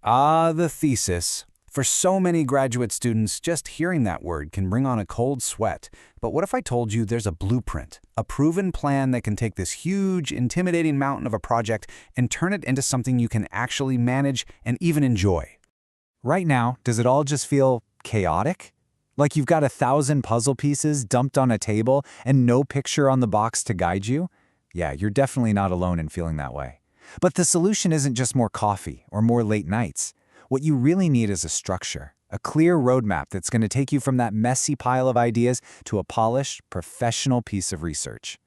Ah, the thesis. For so many graduate students, just hearing that word can bring on a cold sweat. But what if I told you there's a blueprint, a proven plan that can take this huge, intimidating mountain of a project and turn it into something you can actually manage and even enjoy? Right now, does it all just feel chaotic? Like you've got 1,000 puzzle pieces dumped on a table and no picture on the box to guide you? Yeah, you're definitely not alone in feeling that way. But the solution isn't just more coffee or more late nights. What you really need is a structure, a clear roadmap that's going to take you from that messy pile of ideas to a polished, professional piece of research.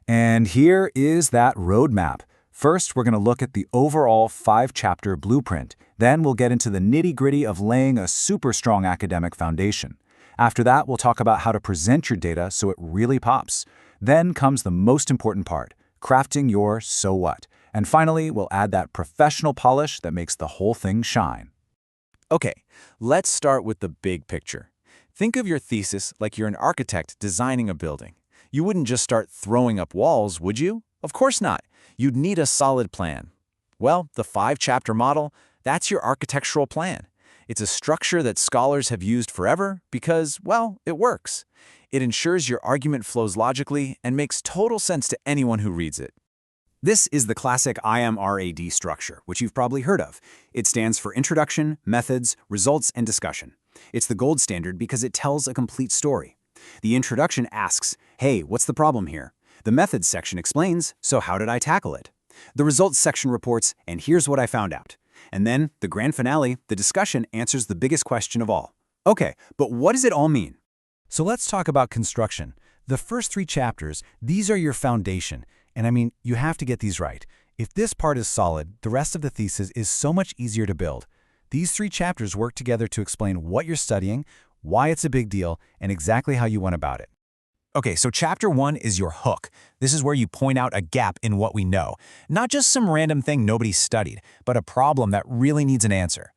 And here is that roadmap. First, we're going to look at the overall 5-chapter blueprint. Then we'll get into the nitty-gritty of laying a super strong academic foundation. After that, we'll talk about how to present your data so it really pops. Then comes the most important part, crafting your so what. And finally, we'll add that professional polish that makes the whole thing shine. Okay, let's start with the big picture. Think of your thesis like you're an architect designing a building. You wouldn't just start throwing up walls, would you? Of course not. You'd need a solid plan. Well, the 5-chapter model, that's your architectural plan. It's a structure that scholars have used forever because, well, it works. It ensures your argument flows logically and makes total sense to anyone who reads it. This is the classic IMRAD structure, which you've probably heard of. It stands for Introduction, Methods, Results, and Discussion. It's the gold standard because it tells a complete story. The introduction asks, hey, what's the problem here? The methods section explains, so how did I tackle it? The results section reports, and here's what I found out. And then, the grand finale, the discussion, answers the biggest question of all. Okay, but what does it all mean? So let's talk about construction. The first 3 chapters, these are your foundation. And I mean, you have to get these right. If this part is solid, the rest of the thesis is so much easier to build. These 3 chapters work together to explain what you're studying, why it's a big deal, and exactly how you went about it. Okay, so Chapter 1 is your hook. This is where you point out a gap in what we know. Not just some random thing nobody studied, but a problem that really needs an answer.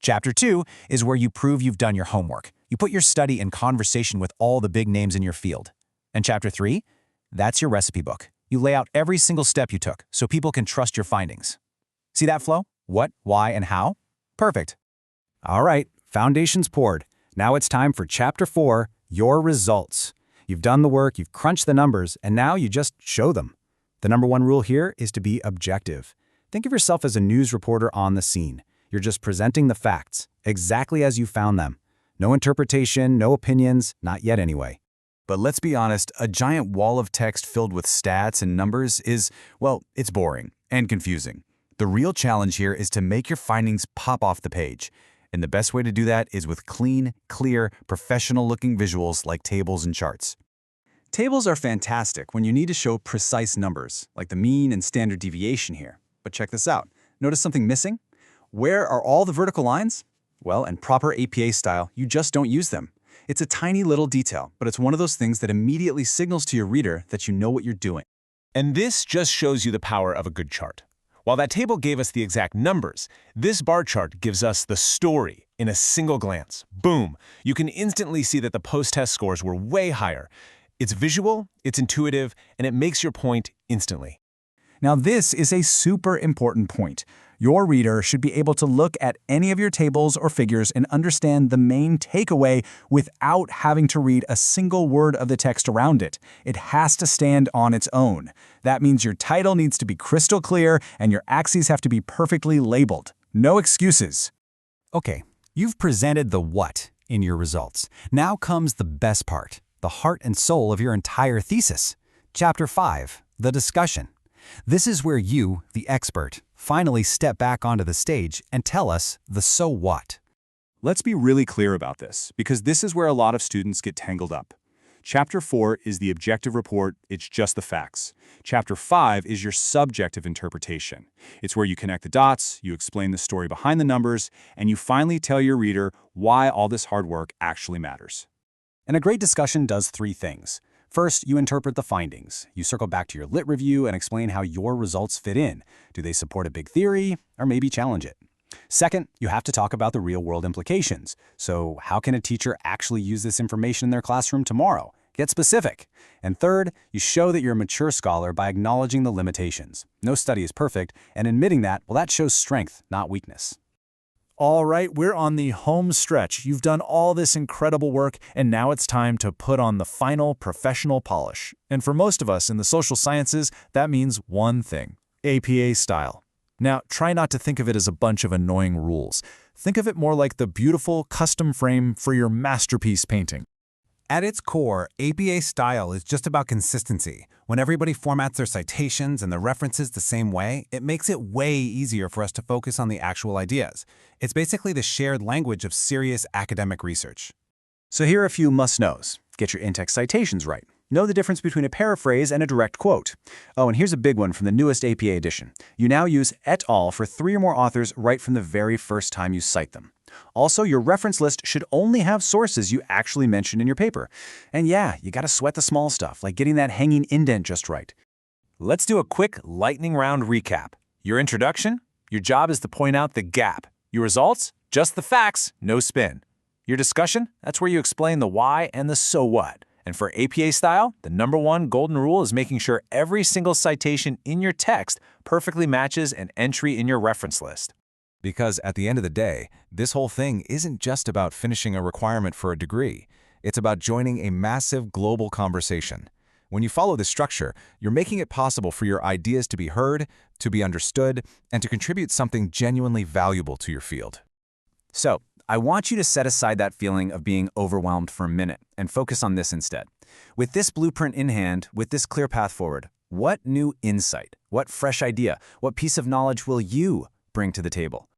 Chapter 2 is where you prove you've done your homework. You put your study in conversation with all the big names in your field. And Chapter 3? That's your recipe book. You lay out every single step you took so people can trust your findings. See that flow? What, why, and how? Perfect. All right, foundation's poured. Now it's time for Chapter 4, your results. You've done the work, you've crunched the numbers, and now you just show them. The number 1 rule here is to be objective. Think of yourself as a news reporter on the scene. You're just presenting the facts, exactly as you found them. No interpretation, no opinions, not yet anyway. But let's be honest, a giant wall of text filled with stats and numbers is, well, it's boring and confusing. The real challenge here is to make your findings pop off the page. And the best way to do that is with clean, clear, professional-looking visuals like tables and charts. Tables are fantastic when you need to show precise numbers, like the mean and standard deviation here. But check this out. Notice something missing? Where are all the vertical lines? Well, in proper APA style, you just don't use them. It's a tiny little detail, but it's one of those things that immediately signals to your reader that you know what you're doing. And this just shows you the power of a good chart. While that table gave us the exact numbers, this bar chart gives us the story in a single glance. Boom! You can instantly see that the post-test scores were way higher. It's visual, it's intuitive, and it makes your point instantly. Now this is a super important point. Your reader should be able to look at any of your tables or figures and understand the main takeaway without having to read a single word of the text around it. It has to stand on its own. That means your title needs to be crystal clear and your axes have to be perfectly labeled. No excuses. Okay, you've presented the what in your results. Now comes the best part, the heart and soul of your entire thesis. Chapter 5, the discussion. This is where you, the expert, finally step back onto the stage and tell us the so what. Let's be really clear about this, because this is where a lot of students get tangled up. Chapter 4 is the objective report, it's just the facts. Chapter 5 is your subjective interpretation. It's where you connect the dots, you explain the story behind the numbers, and you finally tell your reader why all this hard work actually matters. And a great discussion does 3 things. First, you interpret the findings. You circle back to your lit review and explain how your results fit in. Do they support a big theory, or maybe challenge it? Second, you have to talk about the real-world implications. So how can a teacher actually use this information in their classroom tomorrow? Get specific. And third, you show that you're a mature scholar by acknowledging the limitations. No study is perfect, and admitting that, well, that shows strength, not weakness. All right, we're on the home stretch. You've done all this incredible work, and now it's time to put on the final professional polish. And for most of us in the social sciences, that means one thing: APA style. Now, try not to think of it as a bunch of annoying rules. Think of it more like the beautiful custom frame for your masterpiece painting. At its core, APA style is just about consistency. When everybody formats their citations and the references the same way, it makes it way easier for us to focus on the actual ideas. It's basically the shared language of serious academic research. So here are a few must-knows. Get your in-text citations right. Know the difference between a paraphrase and a direct quote. Oh, and here's a big one from the newest APA edition. You now use et al. For 3 or more authors right from the very first time you cite them. Also, your reference list should only have sources you actually mentioned in your paper. And yeah, you gotta sweat the small stuff, like getting that hanging indent just right. Let's do a quick lightning round recap. Your introduction? Your job is to point out the gap. Your results? Just the facts, no spin. Your discussion? That's where you explain the why and the so what. And for APA style, the #1 golden rule is making sure every single citation in your text perfectly matches an entry in your reference list. Because at the end of the day, this whole thing isn't just about finishing a requirement for a degree. It's about joining a massive global conversation. When you follow this structure, you're making it possible for your ideas to be heard, to be understood, and to contribute something genuinely valuable to your field. So, I want you to set aside that feeling of being overwhelmed for a minute and focus on this instead. With this blueprint in hand, with this clear path forward, what new insight, what fresh idea, what piece of knowledge will you bring to the table?